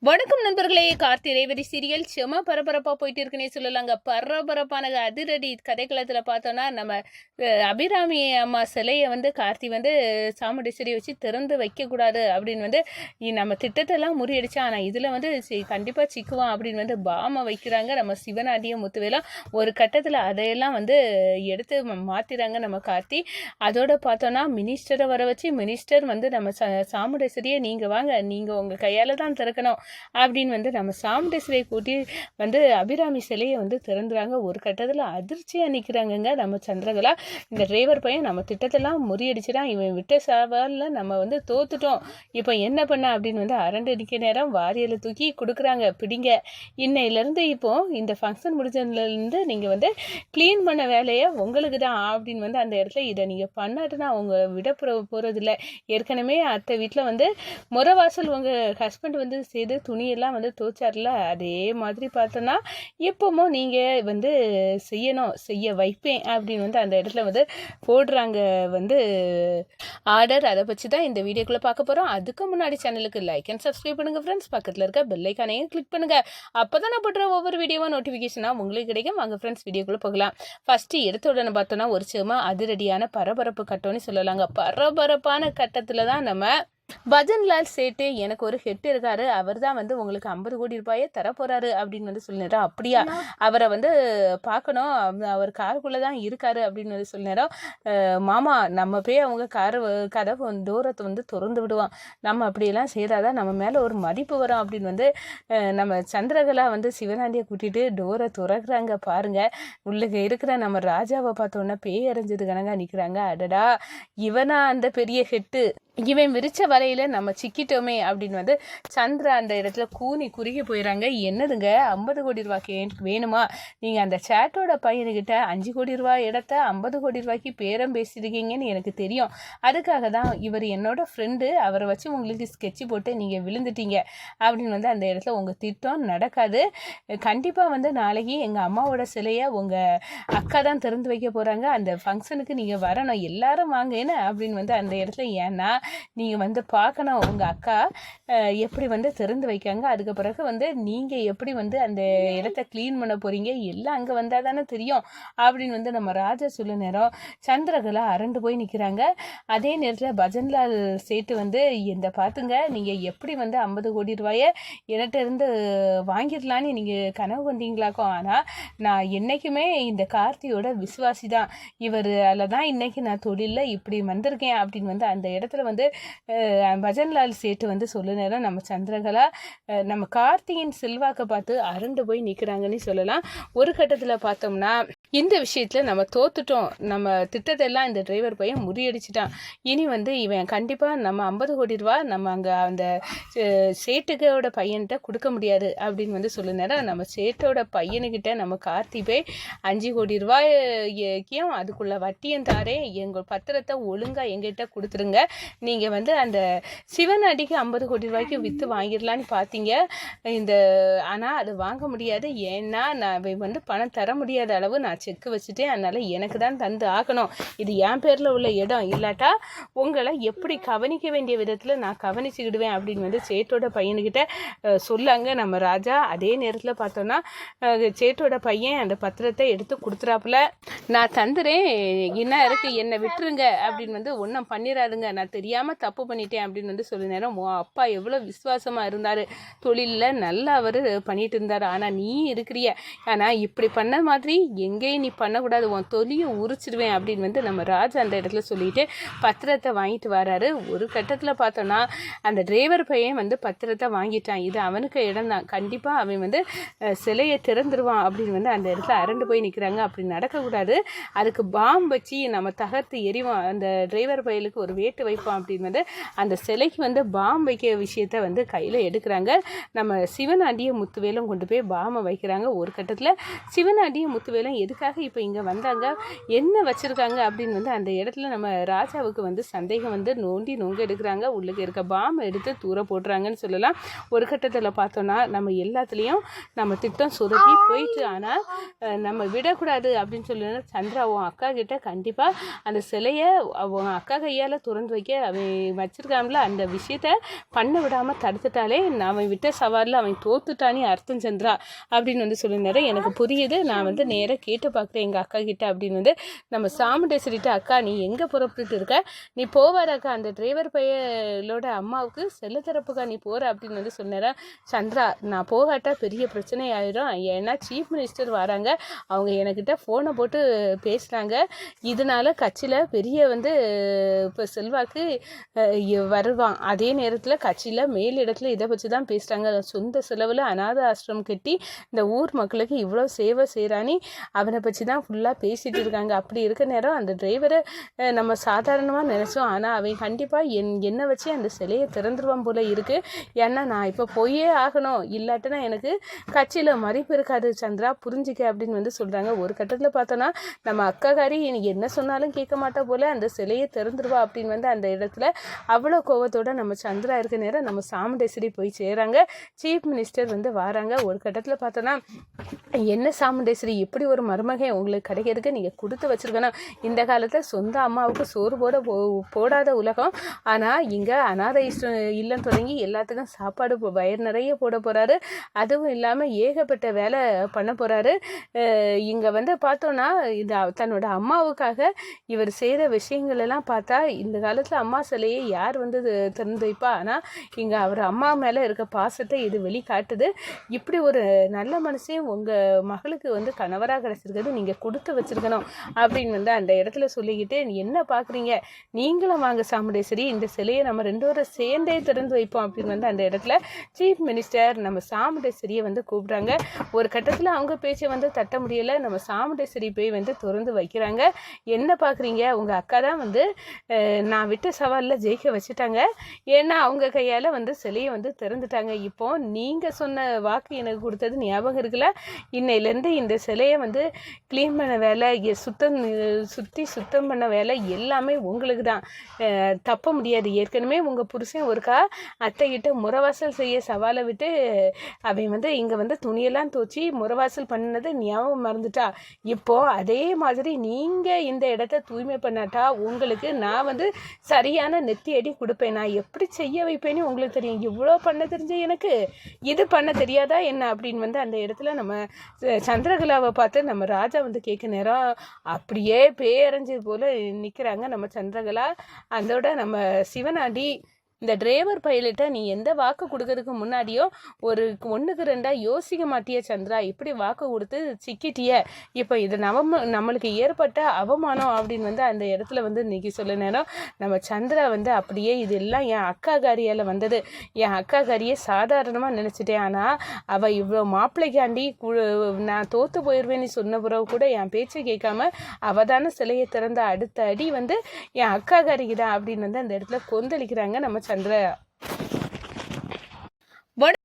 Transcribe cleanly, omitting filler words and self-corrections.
வணக்கம் நண்பர்களே. கார்த்தி ரேவதி சீரியல் செம பரபரப்பாக போயிட்டு இருக்குன்னே சொல்லலாங்க. பரபரப்பான அதிரடி கதைக்களத்தில் பார்த்தோன்னா நம்ம அபிராமி அம்மா சிலையை கார்த்தி சாமுண்டீஸ்வரி வச்சு திறந்து வைக்கக்கூடாது அப்படின்னு நம்ம திட்டத்தெல்லாம் முறியடிச்சா. ஆனால் இதில் கண்டிப்பாக சிக்குவான் அப்படின்னு பாம வைக்கிறாங்க நம்ம சிவனாடிய முத்துவேலாம். ஒரு கட்டத்தில் அதையெல்லாம் எடுத்து மாற்றிறாங்க நம்ம கார்த்தி. அதோட பார்த்தோன்னா மினிஸ்டரை வர வச்சு மினிஸ்டர் நம்ம சாமுண்டீஸ்வரியை நீங்கள் வாங்க, நீங்கள் உங்கள் கையால் தான் திறக்கணும் அப்படின்னு நம்ம சாமுண்டீஸ்வரியை கூட்டி அபிராமி சிலையை திறந்துறாங்க. ஒரு கட்டத்தில் அதிர்ச்சியாக நிற்கிறாங்கங்க நம்ம சந்திரகலா. இந்த டிரைவர் பையன் நம்ம திட்டத்தெல்லாம் முறியடிச்சுட்டான், இவன் விட்ட சவாலில் நம்ம தோத்துட்டோம், இப்போ என்ன பண்ண அப்படின்னு அரண்டு நிற்க நேரம் வாரியலை தூக்கி கொடுக்குறாங்க. பிடிங்க, இன்னையிலேருந்து இப்போ இந்த ஃபங்க்ஷன் முடிஞ்சதுலேருந்து நீங்கள் க்ளீன் பண்ண வேலையை உங்களுக்கு தான் அப்படின்னு அந்த இடத்துல இதை நீங்கள் பண்ணாட்டுனா அவங்க விட போகிறதில்ல. ஏற்கனவே அத்தை வீட்டில் முறவாசல் உங்கள் ஹஸ்பண்ட் செய்து துணியெல்லாம் துவைச்சார்ல, அதே மாதிரி பார்த்தோன்னா இப்போமோ நீங்கள் செய்யணும், செய்ய வைப்பேன் அப்படின்னு அந்த இடத்துல போடுறாங்க ஆர்டர். அதை பற்றி தான் இந்த வீடியோக்குள்ளே பார்க்க போகிறோம். அதுக்கு முன்னாடி சேனலுக்கு லைக் அண்ட் சப்ஸ்கிரைப் பண்ணுங்கள் ஃப்ரெண்ட்ஸ். பக்கத்தில் இருக்க பெல் ஐக்கானையும் கிளிக் பண்ணுங்கள். அப்போ தான் நான் போடுற ஒவ்வொரு வீடியோவும் நோட்டிஃபிகேஷனாக உங்களுக்கு கிடைக்கும். வாங்க ஃப்ரெண்ட்ஸ் வீடியோக்குள்ளே போகலாம். ஃபஸ்ட்டு எடுத்த உடனே பார்த்தோன்னா ஒரு சும்மா அதிரடியான பரபரப்பு கட்டம்னு சொல்லலாங்க. பரபரப்பான கட்டத்தில் தான் நம்ம பஜன்லால் சேட்டு எனக்கு ஒரு ஹெட் இருக்காரு, அவர் தான் உங்களுக்கு 50 கோடி ரூபாயை தரப்போறாரு அப்படின்னு சொல்லினோம். அப்படியா, அவரை பார்க்கணும், அவர் காருக்குள்ளே தான் இருக்காரு அப்படின்னு சொல்லினோம். மாமா நம்ம போய் அவங்க கதவு தூரத்தை திறந்து விடுவோம், நம்ம அப்படியெல்லாம் செய்தாதான் நம்ம மேலே ஒரு மதிப்பு வரும் அப்படின்னு நம்ம சந்திரகலா சிவனாண்டியை கூட்டிகிட்டு டோரை துறக்குறாங்க. பாருங்க, உள்ளுக்கு இருக்கிற நம்ம ராஜாவை பார்த்தோன்னா பேய் அறிஞ்சது கணங்க நிற்கிறாங்க. அடடா, இவனா அந்த பெரிய ஹெட்டு, இவன் விரிச்ச வரையில் நம்ம சிக்கிட்டோமே அப்படின்னு சந்திரா அந்த இடத்துல கூனி குறுகி போயிடறாங்க. என்னதுங்க 50 கோடி ரூபாய்க்கு வேணுமா? நீங்கள் அந்த சேட்டோட பையனுக்கிட்ட 5 கோடி ரூபாய் இடத்த 50 கோடி ரூபாய்க்கு பேரம் பேசியிருக்கீங்கன்னு எனக்கு தெரியும். அதுக்காக தான் இவர் என்னோட ஃப்ரெண்டு, அவரை வச்சு உங்களுக்கு ஸ்கெட்சு போட்டு நீங்கள் விழுந்துட்டீங்க அப்படின்னு அந்த இடத்துல உங்கள் திட்டம் நடக்காது. கண்டிப்பாக நாளைக்கு எங்கள் அம்மாவோட சிலையை உங்கள் அக்கா தான் திறந்து வைக்க போகிறாங்க, அந்த ஃபங்க்ஷனுக்கு நீங்கள் வரணும், எல்லாரும் வாங்க என்ன அப்படின்னு அந்த இடத்துல. ஏன்னா நீங்கள் பார்க்கணும் உங்கள் அக்கா எப்படி திறந்து வைக்காங்க, அதுக்கு பிறகு நீங்கள் எப்படி அந்த இடத்த க்ளீன் பண்ண போகிறீங்க, எல்லாம் அங்கே வந்தால் தானே தெரியும் அப்படின்னு நம்ம ராஜா சொல்ல நேரம் சந்திரகலா அரண்டு போய் நிற்கிறாங்க. அதே நேரத்தில் பஜன்லால் சேட்டு இந்த பார்த்துங்க, நீங்கள் எப்படி 50 கோடி ரூபாயை என்கிட்ட இருந்து வாங்கிடலான்னு நீங்கள் கனவு வந்தீங்களாக்கும். ஆனால் நான் என்றைக்குமே இந்த கார்த்தியோட விசுவாசி தான், இவர் அதில் தான் இன்றைக்கி நான் தொழிலில் இப்படி வந்திருக்கேன் அப்படின்னு அந்த இடத்துல பஜன்லால் சேட்டு சொல்ல நேரம் நம்ம சந்திரகலா நம்ம கார்த்தியின் செல்வாக்கை பார்த்து அரண்டு போய் நிற்கிறாங்கன்னு சொல்லலாம். ஒரு கட்டத்தில் பார்த்தோம்னா இந்த விஷயத்தில் நம்ம தோத்துட்டோம், நம்ம திட்டத்தெல்லாம் இந்த டிரைவர் பையன் முறியடிச்சிட்டான், இனி இவன் கண்டிப்பாக நம்ம 50 கோடி ரூபா நம்ம அங்கே அந்த சேட்டுக்கோட பையன்கிட்ட கொடுக்க முடியாது அப்படின்னு சொல்ல நேரம் நம்ம சேட்டோட பையனுக்கிட்ட நம்ம கார்த்தி போய் 5 கோடி ரூபாய்க்கும் அதுக்குள்ள வட்டியும் தாரே, எங்கள் பத்திரத்தை ஒழுங்காக எங்கிட்ட கொடுத்துருங்க, நீங்கள் அந்த சிவனாடிக்கு 50 கோடி ரூபாய்க்கு விற்று வாங்கிடலான்னு பார்த்தீங்க, ஆனால் அது வாங்க முடியாது, ஏன்னா நான் பணம் தர முடியாத அளவு நான் செக்கு வச்சுட்டேன், அதனால் எனக்கு தான் தந்து ஆகணும், இது என் பேரில் உள்ள இடம், இல்லாட்டா உங்களை எப்படி கவனிக்க வேண்டிய விதத்தில் நான் கவனிச்சுக்கிடுவேன் அப்படின்னு சேட்டோட பையனுக்கிட்ட சொல்லாங்க நம்ம ராஜா. அதே நேரத்தில் பார்த்தோன்னா சேட்டோட பையன் அந்த பத்திரத்தை எடுத்து கொடுத்துறாப்புல, நான் தந்துறேன், என்ன இருக்குது என்னை விட்டுருங்க அப்படின்னு ஒன்றும் பண்ணிடாதுங்க, நான் தெரியாமல் தப்பு பண்ணிட்டேன் அப்படின்னு சொல்ல நேரம் அப்பா எவ்வளோ விசுவாசமாக இருந்தார், தொழிலில் நல்லா அவர் பண்ணிட்டு இருந்தார், ஆனால் நீ இருக்கிறிய, ஆனால் இப்படி பண்ண மாதிரி எங்கேயும் நீ பண்ணக்கூடாது, உன் தொழியை உரிச்சிடுவேன் அப்படின்னு நம்ம ராஜா அந்த இடத்துல சொல்லிட்டு பத்திரத்தை வாங்கிட்டு வராரு. ஒரு கட்டத்தில் பார்த்தோன்னா அந்த டிரைவர் பையன் பத்திரத்தை வாங்கிட்டான், இது அவனுக்கு இடம் தான், கண்டிப்பாக அவன் சிலையை திறந்துருவான் அப்படின்னு அந்த இடத்துல அரண்டு போய் நிற்கிறாங்க. அப்படி நடக்கக்கூடாது, அதுக்கு பாம்பு வச்சு நம்ம தகர்த்து எறிவோம், அந்த டிரைவர் பையலுக்கு ஒரு வேட்டு வைப்போம் அப்படின்னு அந்த சிலைக்கு பாம்பு வைக்க விஷயத்த கையில் எடுக்கிறாங்க. நம்ம சிவனாண்டிய முத்துவேலும் கொண்டு போய் பாம்பை வைக்கிறாங்க. ஒரு கட்டத்தில் சிவனாண்டிய முத்துவேலும் எதுக்கு எதுக்காக இப்போ இங்கே வந்தாங்க, என்ன வச்சுருக்காங்க அப்படின்னு வந்து அந்த இடத்துல நம்ம ராஜாவுக்கு வந்து சந்தேகம் வந்து நொங்க எடுக்கிறாங்க. உள்ளுக்கு இருக்க பாம்பை எடுத்து தூர போட்டுறாங்கன்னு சொல்லலாம். ஒரு கட்டத்தில் பார்த்தோன்னா நம்ம எல்லாத்துலேயும் நம்ம திட்டம் சொதப்பி போயிட்டு, ஆனால் நம்ம விடக்கூடாது அப்படின்னு சொல்லி சந்திரா உன் அக்கா கிட்ட கண்டிப்பாக அந்த சிலையை அவன் அக்கா கையால் திறந்து வைக்க அவன் வச்சுருக்கான்ல, அந்த விஷயத்த பண்ண விடாமல் தடுத்துட்டாலே அவன் விட்ட சவாலில் அவன் தோத்துட்டானே அர்த்தம் சந்திரா அப்படின்னு வந்து சொல்லியிருந்தாரு. எனக்கு புரியுது, நான் வந்து நேராக கேட்டு பார்க்குறேன் எங்கள் அக்கா கிட்ட அப்படின்னு வந்து நம்ம சாமுண்டேஸ்வரிட்ட, அக்கா நீ எங்கே புறப்பட்டு இருக்க, நீ போவாராக்கா அந்த டிரைவர் பையலோட அம்மாவுக்கு செல்ல தரப்புக்கா நீ போகிற அப்படின்னு வந்து சொன்னாரா. சந்திரா நான் போகாட்டா பெரிய பிரச்சனை ஆயிடும், ஏன்னா சீஃப் மினிஸ்டர் வராங்க, அவங்க என்கிட்ட ஃபோனை போட்டு பேசுகிறாங்க, இதனால கட்சியில் பெரிய வந்து இப்போ செல்வாக்கு வருவான். அதே நேரத்தில் கட்சியில் மேலிடத்துல இதை வச்சு தான் பேசுகிறாங்க, சொந்த செலவில் அநாத ஆசிரமம் கட்டி இந்த ஊர் மக்களுக்கு இவ்வளோ சேவை செய்கிறானே அவனை பற்றி தான் ஃபுல்லாக பேசிகிட்டு இருக்காங்க. அப்படி இருக்க நேரம் அந்த டிரைவரை நம்ம சாதாரணமாக நினச்சோம், ஆனால் அவன் கண்டிப்பாக என்னை வச்சு அந்த சிலையை திறந்துருவான் போல் இருக்குது, ஏன்னா நான் இப்போ போயே ஆகணும், இல்லாட்டினா எனக்கு கட்சியில் மதிப்பு இருக்காது சந்திரா புரிஞ்சிக்க அப்படின்னு வந்து சொல்கிறாங்க. ஒரு கட்டத்தில் பார்த்தோன்னா நம்ம அக்காக்காரி என்ன சொன்னாலும் கேட்க மாட்டா போல் அந்த சிலையை திறந்துருவா அப்படின்னு வந்து அந்த இடத்துல அவ்வளோ கோவத்தோடு நம்ம சந்திரா இருக்க நேரம் நம்ம சாமுண்டேஸ்வரி போய் சேராங்க. சீஃப் மினிஸ்டர் வந்து வராங்க. ஒரு கட்டத்தில் பார்த்தோன்னா என்ன சாமுண்டேஸ்வரி இப்படி ஒரு மருமகன் உங்களுக்கு கிடைக்கிறதுக்கு நீங்கள் கொடுத்து வச்சுருக்கணும், இந்த காலத்தில் சொந்த அம்மாவுக்கு சோறு போடாத உலகம், ஆனால் இங்கே அநாத இல்லம் தொடங்கி எல்லாத்துக்கும் சாப்பாடு வயிறு நிறைய போட போகிறாரு, அதுவும் இல்லாமல் ஏகப்பட்ட வேலை பண்ண போகிறாரு. இங்கே வந்து பார்த்தோன்னா இந்த தன்னோட அம்மாவுக்காக இவர் செய்கிற விஷயங்கள் எல்லாம் பார்த்தா இந்த காலத்தில் அம்மா சிலையை யார் வந்து திறந்து வைப்பா, ஆனால் இங்கே அவர் அம்மா மேலே இருக்க பாசத்தை இது வெளிக்காட்டுது. இப்படி ஒரு நல்ல மனுஷன் உங்கள் மகளுக்கு வந்து கணவராக கிடச்சிருக்கிறது நீங்கள் கொடுத்து வச்சுருக்கணும் அப்படின்னு வந்து அந்த இடத்துல சொல்லிக்கிட்டு, என்ன பார்க்குறீங்க நீங்களும் வாங்க சாமுண்டேஸ்வரி, இந்த சிலையை நம்ம ரெண்டு பேரும் சேர்ந்தே திறந்து வைப்போம் அப்படின்னு வந்து அந்த இடத்துல சீஃப் மினிஸ்டர் நம்ம சாமுண்டேஸ்வரியை வந்து கூப்பிட்றாங்க. ஒரு கட்டத்தில் அவங்க பேச்சை வந்து தட்ட முடியலை, நம்ம சாமுண்டேஸ்வரி போய் வந்து திறந்து வைக்கிறாங்க. என்ன பார்க்குறீங்க, உங்கள் அக்கா தான் வந்து நான் விட்ட சவாலில் ஜெயிக்க வச்சுட்டாங்க, ஏன்னா அவங்க கையால் வந்து சிலையை வந்து திறந்துட்டாங்க. இப்போ நீங்கள் சொன்ன வாக்கு எனக்கு கொடுத்தது ஞாபகம் இருக்குல்ல, இன்னையிலேருந்து இந்த சிலையை வந்து க்ளீன் பண்ண வேலை, சுத்தம் பண்ண வேலை எல்லாமே உங்களுக்கு தான், தப்ப முடியாது. ஏற்கனவே உங்கள் புருஷன் ஒருக்கா அத்தைக்கிட்ட முறவாசல் செய்ய சவாலை விட்டு அவன் வந்து இங்கே வந்து துணியெல்லாம் துவச்சி முறவாசல் பண்ணினது ஞாபகம் மறந்துட்டா, இப்போது அதே மாதிரி நீங்கள் இந்த இடத்த தூய்மை பண்ணாட்டா உங்களுக்கு நான் வந்து சரியான நெத்தி அடி கொடுப்பேன், நான் எப்படி செய்ய வைப்பேன்னு உங்களுக்கு தெரியும், இவ்வளோ பண்ண தெரிஞ்ச எனக்கு இது பண்ண தெரியாதா என்ன அப்படின்னு வந்து அந்த இடத்துல நம்ம சந்திரகலாவை பார்த்து நம்ம ராஜா வந்து கேட்க நேரம் அப்படியே பேரஞ்சு போல் நிற்கிறாங்க நம்ம சந்திரகலா. அதோட நம்ம சிவனாண்டி, இந்த டிரைவர் பைலட்டை நீ எந்த வாக்கு கொடுக்கறதுக்கு முன்னாடியோ ஒரு 1க்கு 2 யோசிக்க மாட்டிய சந்திரா, இப்படி வாக்கு கொடுத்து சிக்கிட்டிய, இப்போ இது நம்மளுக்கு ஏற்பட்ட அவமானம் அப்படின்னு வந்து அந்த இடத்துல வந்து இன்னைக்கு சொல்ல நேரம் நம்ம சந்திரா வந்து அப்படியே இதெல்லாம் என் அக்கா காரியால் வந்தது, என் அக்கா காரியை சாதாரணமாக நினச்சிட்டேன், ஆனால் அவள் இவ்வளோ மாப்பிள்ளைக்காண்டி நான் தோற்று போயிடுவேன்னு சொன்ன பிறகு கூட என் பேச்சை கேட்காம அவள் தானே சிலையை திறந்த அடுத்த அடி வந்து என் அக்கா காரிக்கு தான் அப்படின்னு வந்து அந்த இடத்துல கொந்தளிக்கிறாங்க நம்ம சந்திரா.